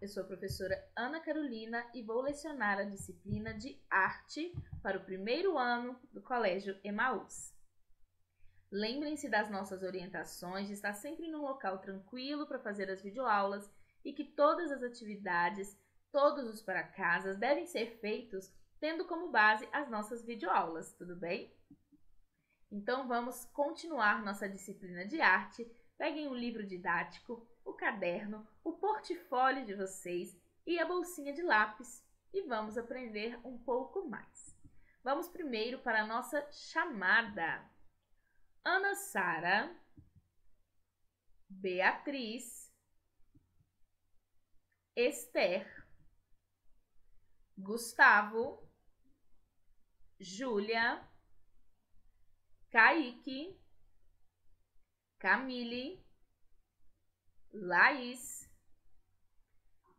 eu sou a professora Ana Carolina e vou lecionar a disciplina de arte para o primeiro ano do Colégio Emaús. Lembrem-se das nossas orientações de estar sempre num local tranquilo para fazer as videoaulas e que todas as atividades, todos os para-casas devem ser feitos tendo como base as nossas videoaulas, tudo bem? Então vamos continuar nossa disciplina de arte. Peguem o livro didático, o caderno, o portfólio de vocês e a bolsinha de lápis e vamos aprender um pouco mais. Vamos primeiro para a nossa chamada. Ana Sara, Beatriz, Esther, Gustavo, Júlia, Kaique, Camille, Laís,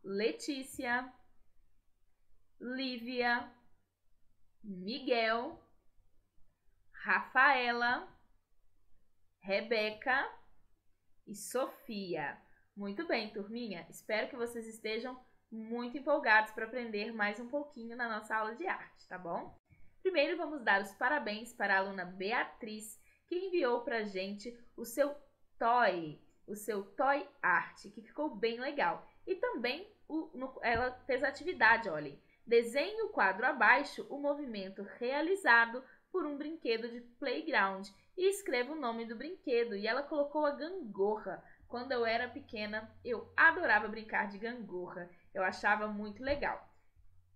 Letícia, Lívia, Miguel, Rafaela, Rebeca e Sofia. Muito bem, turminha. Espero que vocês estejam muito empolgados para aprender mais um pouquinho na nossa aula de arte, tá bom? Primeiro, vamos dar os parabéns para a aluna Beatriz, que enviou para a gente o seu toy art, que ficou bem legal. E também ela fez a atividade, olhem. Desenhe o quadro abaixo o movimento realizado por um brinquedo de playground e escreva o nome do brinquedo. E ela colocou a gangorra. Quando eu era pequena, eu adorava brincar de gangorra. Eu achava muito legal.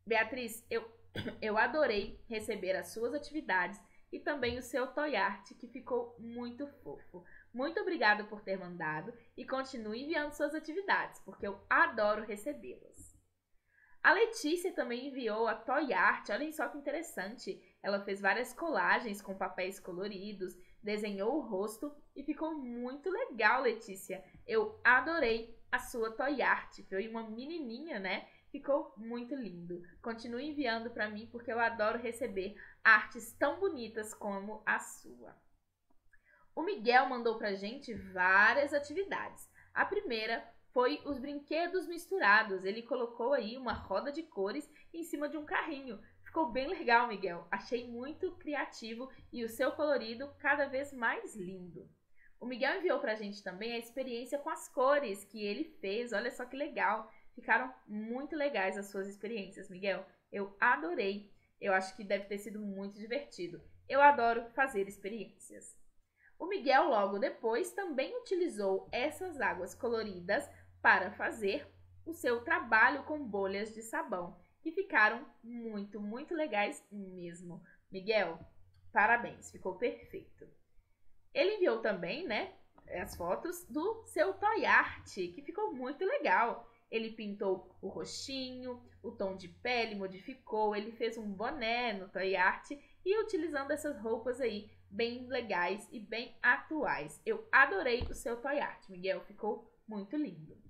Beatriz, eu adorei receber as suas atividades e também o seu toy art, que ficou muito fofo. Muito obrigada por ter mandado e continue enviando suas atividades, porque eu adoro recebê-las. A Letícia também enviou a toy art, olhem só que interessante. Ela fez várias colagens com papéis coloridos, desenhou o rosto e ficou muito legal, Letícia. Eu adorei a sua toy art, foi uma menininha, né? Ficou muito lindo. Continue enviando para mim porque eu adoro receber artes tão bonitas como a sua. O Miguel mandou pra gente várias atividades. A primeira foi os brinquedos misturados. Ele colocou aí uma roda de cores em cima de um carrinho. Ficou bem legal, Miguel. Achei muito criativo e o seu colorido cada vez mais lindo. O Miguel enviou pra gente também a experiência com as cores que ele fez. Olha só que legal. Ficaram muito legais as suas experiências, Miguel. Eu adorei. Eu acho que deve ter sido muito divertido. Eu adoro fazer experiências. O Miguel, logo depois, também utilizou essas águas coloridas para fazer o seu trabalho com bolhas de sabão, que ficaram muito, muito legais mesmo. Miguel, parabéns, ficou perfeito. Ele enviou também, né, as fotos do seu toy art, que ficou muito legal. Ele pintou o rostinho, o tom de pele, modificou, ele fez um boné no toy art e utilizando essas roupas aí bem legais e bem atuais. Eu adorei o seu toy art, Miguel, ficou muito lindo.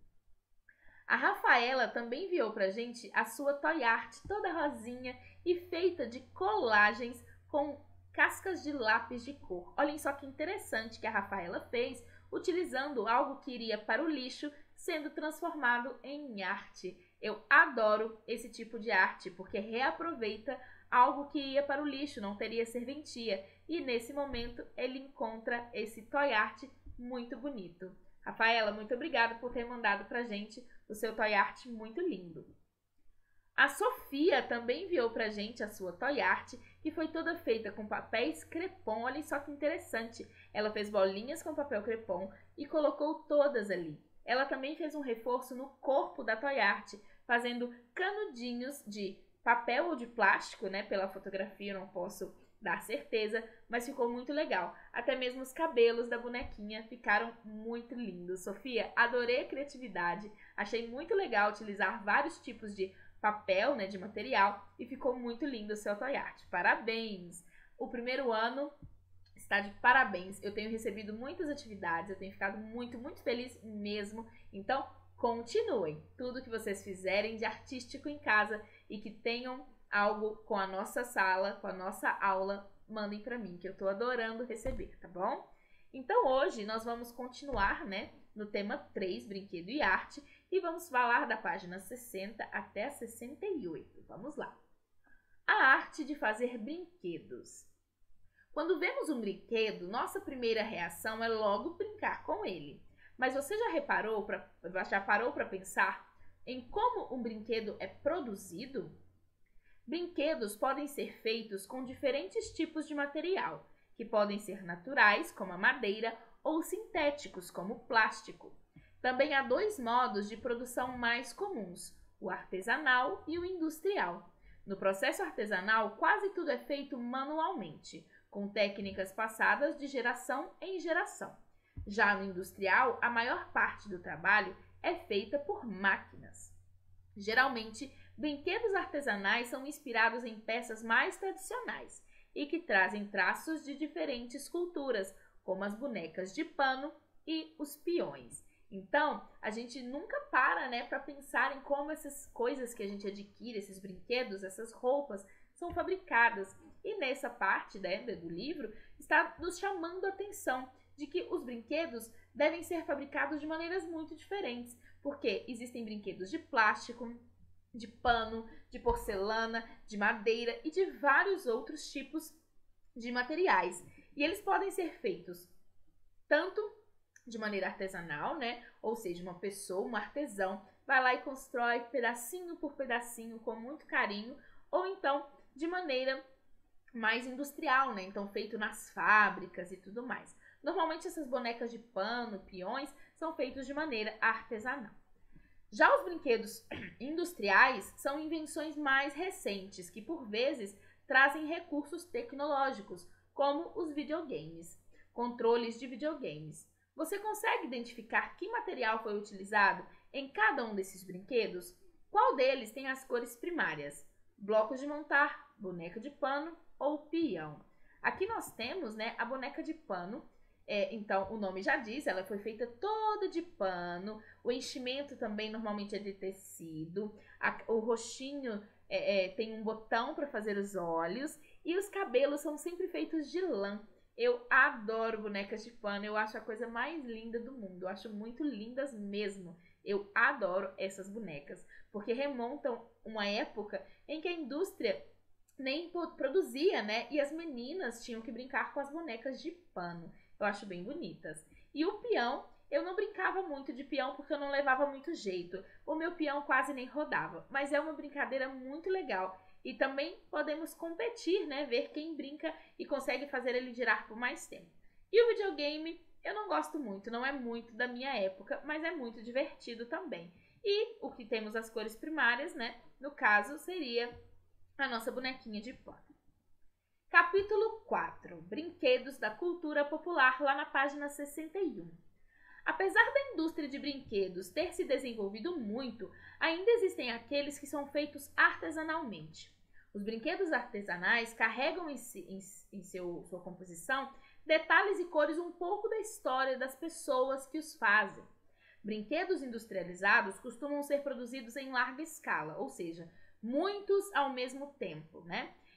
A Rafaela também enviou pra gente a sua toy art toda rosinha e feita de colagens com cascas de lápis de cor. Olhem só que interessante que a Rafaela fez, utilizando algo que iria para o lixo, sendo transformado em arte. Eu adoro esse tipo de arte, porque reaproveita algo que ia para o lixo, não teria serventia. E nesse momento ele encontra esse toy art muito bonito. Rafaela, muito obrigada por ter mandado pra gente o seu toy art muito lindo. A Sofia também enviou pra gente a sua toy art, que foi toda feita com papéis crepom. Olha só que interessante. Ela fez bolinhas com papel crepom e colocou todas ali. Ela também fez um reforço no corpo da toy art, fazendo canudinhos de papel ou de plástico, né? Pela fotografia eu não posso dar certeza, mas ficou muito legal. Até mesmo os cabelos da bonequinha ficaram muito lindos. Sofia, adorei a criatividade. Achei muito legal utilizar vários tipos de papel, né, de material, e ficou muito lindo o seu toy art. Parabéns! O primeiro ano está de parabéns. Eu tenho recebido muitas atividades, eu tenho ficado muito, muito feliz mesmo. Então, continuem. Tudo que vocês fizerem de artístico em casa e que tenham algo com a nossa sala, com a nossa aula, mandem para mim, que eu tô adorando receber, tá bom? Então, hoje nós vamos continuar, né, no tema 3, brinquedo e arte, e vamos falar da página 60 até a 68. Vamos lá. A arte de fazer brinquedos. Quando vemos um brinquedo, nossa primeira reação é logo brincar com ele. Mas você já parou para pensar em como um brinquedo é produzido? Brinquedos podem ser feitos com diferentes tipos de material, que podem ser naturais, como a madeira, ou sintéticos, como o plástico. Também há dois modos de produção mais comuns, o artesanal e o industrial. No processo artesanal, quase tudo é feito manualmente, com técnicas passadas de geração em geração. Já no industrial, a maior parte do trabalho é feita por máquinas. Geralmente, brinquedos artesanais são inspirados em peças mais tradicionais e que trazem traços de diferentes culturas, como as bonecas de pano e os peões. Então, a gente nunca para, para pensar em como essas coisas que a gente adquire, esses brinquedos, essas roupas, são fabricadas. E nessa parte do livro está nos chamando a atenção de que os brinquedos devem ser fabricados de maneiras muito diferentes, porque existem brinquedos de plástico, de pano, de porcelana, de madeira e de vários outros tipos de materiais. E eles podem ser feitos tanto de maneira artesanal, ou seja, uma pessoa, um artesão, vai lá e constrói pedacinho por pedacinho com muito carinho, ou então de maneira mais industrial, então feito nas fábricas e tudo mais. Normalmente essas bonecas de pano, peões, são feitos de maneira artesanal. Já os brinquedos industriais são invenções mais recentes, que por vezes trazem recursos tecnológicos, como os videogames, controles de videogames. Você consegue identificar que material foi utilizado em cada um desses brinquedos? Qual deles tem as cores primárias? Blocos de montar, boneca de pano ou peão? Aqui nós temos a boneca de pano. Então, o nome já diz, ela foi feita toda de pano, o enchimento também normalmente é de tecido, o roxinho tem um botão para fazer os olhos e os cabelos são sempre feitos de lã. Eu adoro bonecas de pano, eu acho a coisa mais linda do mundo, eu acho muito lindas mesmo. Eu adoro essas bonecas, porque remontam uma época em que a indústria nem produzia, e as meninas tinham que brincar com as bonecas de pano. Eu acho bem bonitas. E o peão, eu não brincava muito de peão porque eu não levava muito jeito. O meu peão quase nem rodava, mas é uma brincadeira muito legal. E também podemos competir, ver quem brinca e consegue fazer ele girar por mais tempo. E o videogame, eu não gosto muito, não é muito da minha época, mas é muito divertido também. E o que temos as cores primárias, no caso, seria a nossa bonequinha de pano. Capítulo 4. Brinquedos da cultura popular, lá na página 61. Apesar da indústria de brinquedos ter se desenvolvido muito, ainda existem aqueles que são feitos artesanalmente. Os brinquedos artesanais carregam em sua composição detalhes e cores um pouco da história das pessoas que os fazem. Brinquedos industrializados costumam ser produzidos em larga escala, ou seja, muitos ao mesmo tempo,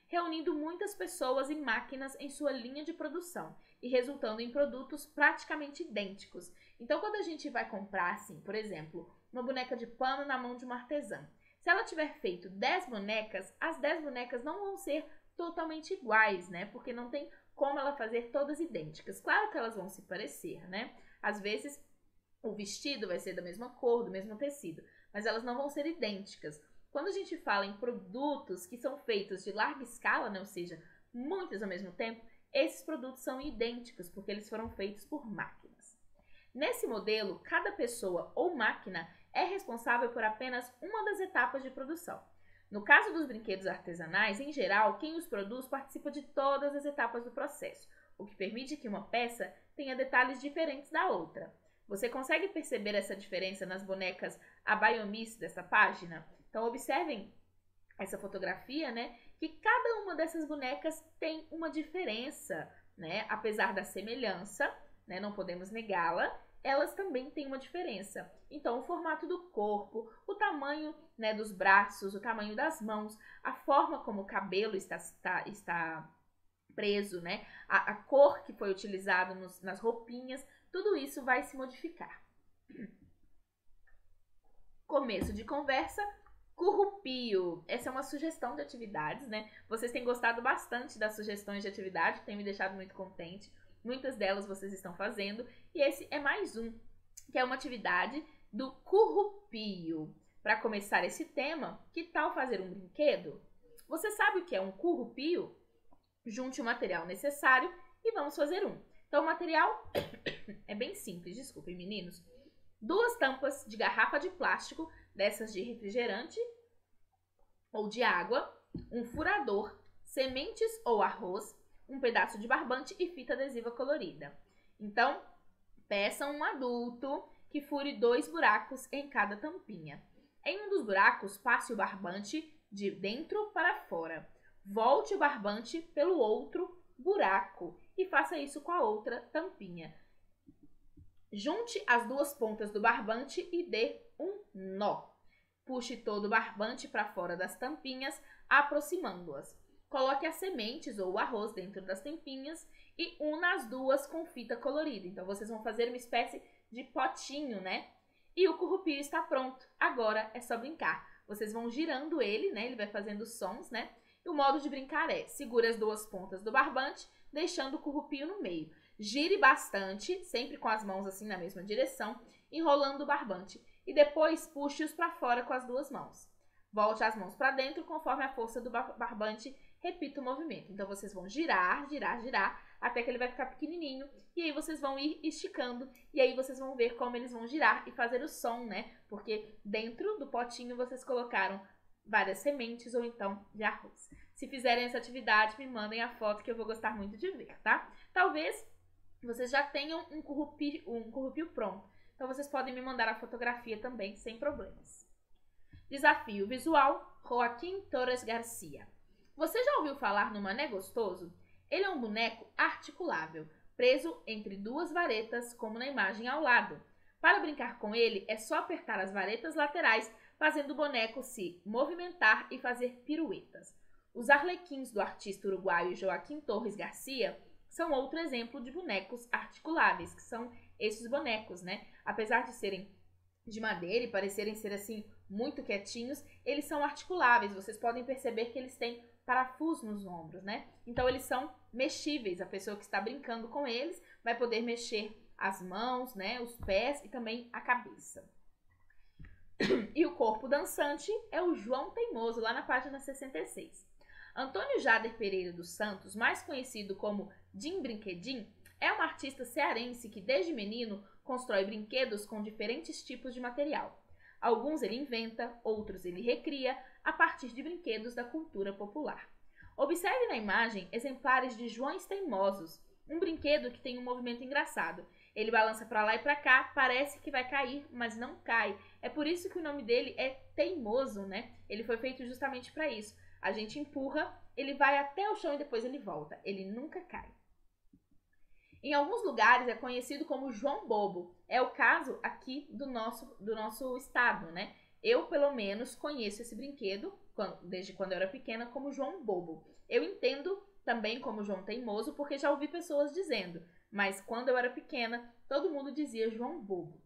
reunindo muitas pessoas e máquinas em sua linha de produção e resultando em produtos praticamente idênticos. Então, quando a gente vai comprar, assim, por exemplo, uma boneca de pano na mão de uma artesã, se ela tiver feito 10 bonecas, as 10 bonecas não vão ser totalmente iguais, porque não tem como ela fazer todas idênticas. Claro que elas vão se parecer, Às vezes, o vestido vai ser da mesma cor, do mesmo tecido, mas elas não vão ser idênticas. Quando a gente fala em produtos que são feitos de larga escala, ou seja, muitos ao mesmo tempo, esses produtos são idênticos, porque eles foram feitos por máquinas. Nesse modelo, cada pessoa ou máquina é responsável por apenas uma das etapas de produção. No caso dos brinquedos artesanais, em geral, quem os produz participa de todas as etapas do processo, o que permite que uma peça tenha detalhes diferentes da outra. Você consegue perceber essa diferença nas bonecas Abayomis dessa página? Então, observem essa fotografia, que cada uma dessas bonecas tem uma diferença, Apesar da semelhança, não podemos negá-la, elas também têm uma diferença. Então, o formato do corpo, o tamanho, dos braços, o tamanho das mãos, a forma como o cabelo está preso, a cor que foi utilizada nas roupinhas, tudo isso vai se modificar. Começo de conversa, currupio. Essa é uma sugestão de atividades, né? Vocês têm gostado bastante das sugestões de atividade, tem me deixado muito contente. Muitas delas vocês estão fazendo. E esse é mais um, que é uma atividade do currupio. Para começar esse tema, que tal fazer um brinquedo? Você sabe o que é um currupio? Junte o material necessário e vamos fazer um. Então, o material é bem simples, desculpem, meninos. 2 tampas de garrafa de plástico, dessas de refrigerante ou de água, um furador, sementes ou arroz, um pedaço de barbante e fita adesiva colorida. Então, peça um adulto que fure 2 buracos em cada tampinha. Em um dos buracos, passe o barbante de dentro para fora. Volte o barbante pelo outro buraco e faça isso com a outra tampinha. Junte as 2 pontas do barbante e dê um nó. Puxe todo o barbante para fora das tampinhas, aproximando-as. Coloque as sementes ou o arroz dentro das tampinhas e una as 2 com fita colorida. Então, vocês vão fazer uma espécie de potinho, né? E o currupio está pronto. Agora é só brincar. Vocês vão girando ele, né? Ele vai fazendo sons, né? E o modo de brincar é: segure as 2 pontas do barbante, deixando o currupio no meio. Gire bastante, sempre com as mãos assim na mesma direção, enrolando o barbante. E depois puxe-os para fora com as 2 mãos. Volte as mãos para dentro conforme a força do barbante repita o movimento. Então, vocês vão girar, girar, girar, até que ele vai ficar pequenininho. E aí, vocês vão ir esticando. E aí, vocês vão ver como eles vão girar e fazer o som, né? Porque dentro do potinho, vocês colocaram várias sementes ou então de arroz. Se fizerem essa atividade, me mandem a foto que eu vou gostar muito de ver, tá? Talvez vocês já tenham um currupio pronto. Então, vocês podem me mandar a fotografia também, sem problemas. Desafio visual, Joaquim Torres Garcia. Você já ouviu falar no Mané Gostoso? Ele é um boneco articulável, preso entre 2 varetas, como na imagem ao lado. Para brincar com ele, é só apertar as varetas laterais, fazendo o boneco se movimentar e fazer piruetas. Os arlequins do artista uruguaio Joaquim Torres Garcia são outro exemplo de bonecos articuláveis, que são esses bonecos, né? Apesar de serem de madeira e parecerem ser assim muito quietinhos, eles são articuláveis. Vocês podem perceber que eles têm parafuso nos ombros, né? Então eles são mexíveis. A pessoa que está brincando com eles vai poder mexer as mãos, né, os pés e também a cabeça. E o corpo dançante é o João Teimoso, lá na página 66. Antônio Jader Pereira dos Santos, mais conhecido como Jim Brinquedim, é um artista cearense que desde menino constrói brinquedos com diferentes tipos de material. Alguns ele inventa, outros ele recria a partir de brinquedos da cultura popular. Observe na imagem exemplares de Joões Teimosos, um brinquedo que tem um movimento engraçado. Ele balança para lá e para cá, parece que vai cair, mas não cai. É por isso que o nome dele é Teimoso, né? Ele foi feito justamente para isso. A gente empurra, ele vai até o chão e depois ele volta. Ele nunca cai. Em alguns lugares é conhecido como João Bobo. É o caso aqui do nosso estado, né? Eu, pelo menos, conheço esse brinquedo, desde quando eu era pequena, como João Bobo. Eu entendo também como João Teimoso, porque já ouvi pessoas dizendo, mas quando eu era pequena, todo mundo dizia João Bobo.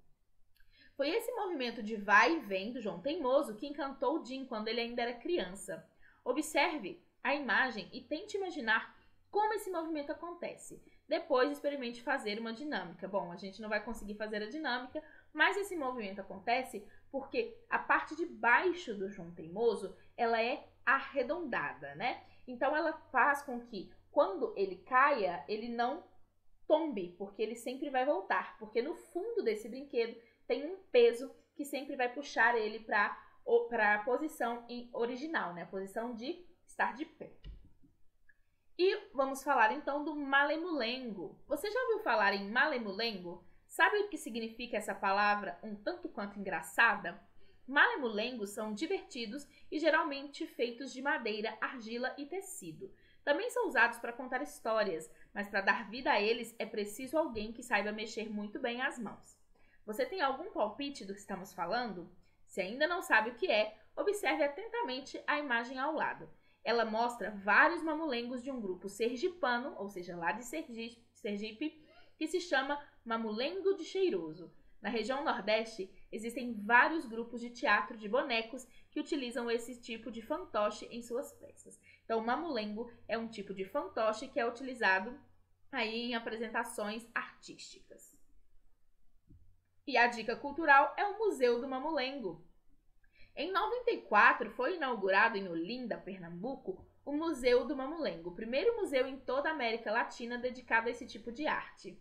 Foi esse movimento de vai e vem do João Teimoso que encantou Jim quando ele ainda era criança. Observe a imagem e tente imaginar como esse movimento acontece. Depois experimente fazer uma dinâmica. Bom, a gente não vai conseguir fazer a dinâmica, mas esse movimento acontece porque a parte de baixo do João Teimoso, ela é arredondada, né? Então ela faz com que quando ele caia, ele não tombe, porque ele sempre vai voltar, porque no fundo desse brinquedo tem um peso que sempre vai puxar ele para a posição original, né? A posição de estar de pé. E vamos falar então do Malemulengo. Você já ouviu falar em Malemulengo? Sabe o que significa essa palavra um tanto quanto engraçada? Malemulengos são divertidos e geralmente feitos de madeira, argila e tecido. Também são usados para contar histórias, mas para dar vida a eles é preciso alguém que saiba mexer muito bem as mãos. Você tem algum palpite do que estamos falando? Se ainda não sabe o que é, observe atentamente a imagem ao lado. Ela mostra vários mamulengos de um grupo sergipano, ou seja, lá de Sergipe, que se chama Mamulengo de Cheiroso. Na região Nordeste, existem vários grupos de teatro de bonecos que utilizam esse tipo de fantoche em suas peças. Então, o mamulengo é um tipo de fantoche que é utilizado aí em apresentações artísticas. E a dica cultural é o Museu do Mamulengo. Em 94, foi inaugurado em Olinda, Pernambuco, o Museu do Mamulengo, o primeiro museu em toda a América Latina dedicado a esse tipo de arte.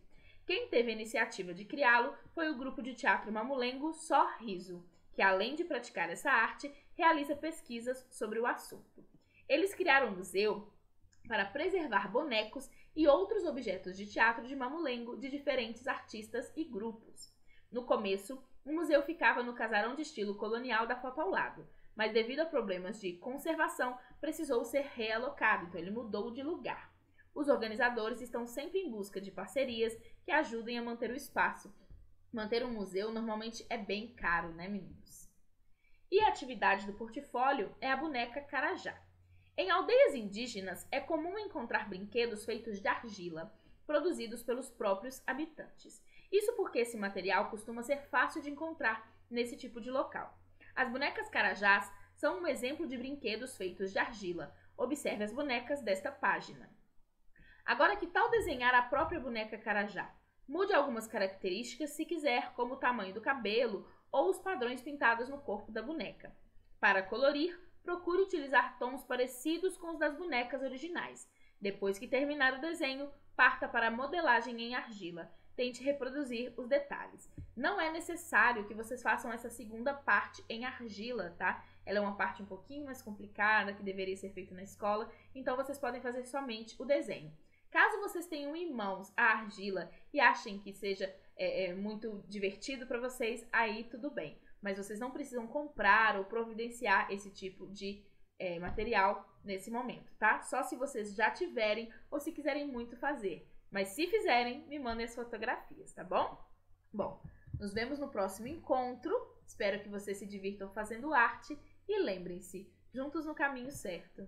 Quem teve a iniciativa de criá-lo foi o grupo de teatro mamulengo Sorriso, que além de praticar essa arte, realiza pesquisas sobre o assunto. Eles criaram o museu para preservar bonecos e outros objetos de teatro de mamulengo de diferentes artistas e grupos. No começo, o museu ficava no casarão de estilo colonial da foto ao lado, mas devido a problemas de conservação, precisou ser realocado, então ele mudou de lugar. Os organizadores estão sempre em busca de parcerias que ajudem a manter o espaço. Manter um museu normalmente é bem caro, né, meninos? E a atividade do portfólio é a boneca carajá. Em aldeias indígenas, é comum encontrar brinquedos feitos de argila, produzidos pelos próprios habitantes. Isso porque esse material costuma ser fácil de encontrar nesse tipo de local. As bonecas carajás são um exemplo de brinquedos feitos de argila. Observe as bonecas desta página. Agora, que tal desenhar a própria boneca carajá? Mude algumas características se quiser, como o tamanho do cabelo ou os padrões pintados no corpo da boneca. Para colorir, procure utilizar tons parecidos com os das bonecas originais. Depois que terminar o desenho, parta para a modelagem em argila. Tente reproduzir os detalhes. Não é necessário que vocês façam essa segunda parte em argila, tá? Ela é uma parte um pouquinho mais complicada, que deveria ser feita na escola, então vocês podem fazer somente o desenho. Caso vocês tenham em mãos a argila e achem que seja muito divertido para vocês, aí tudo bem. Mas vocês não precisam comprar ou providenciar esse tipo de material nesse momento, tá? Só se vocês já tiverem ou se quiserem muito fazer. Mas se fizerem, me mandem as fotografias, tá bom? Bom, nos vemos no próximo encontro. Espero que vocês se divirtam fazendo arte e lembrem-se, juntos no caminho certo.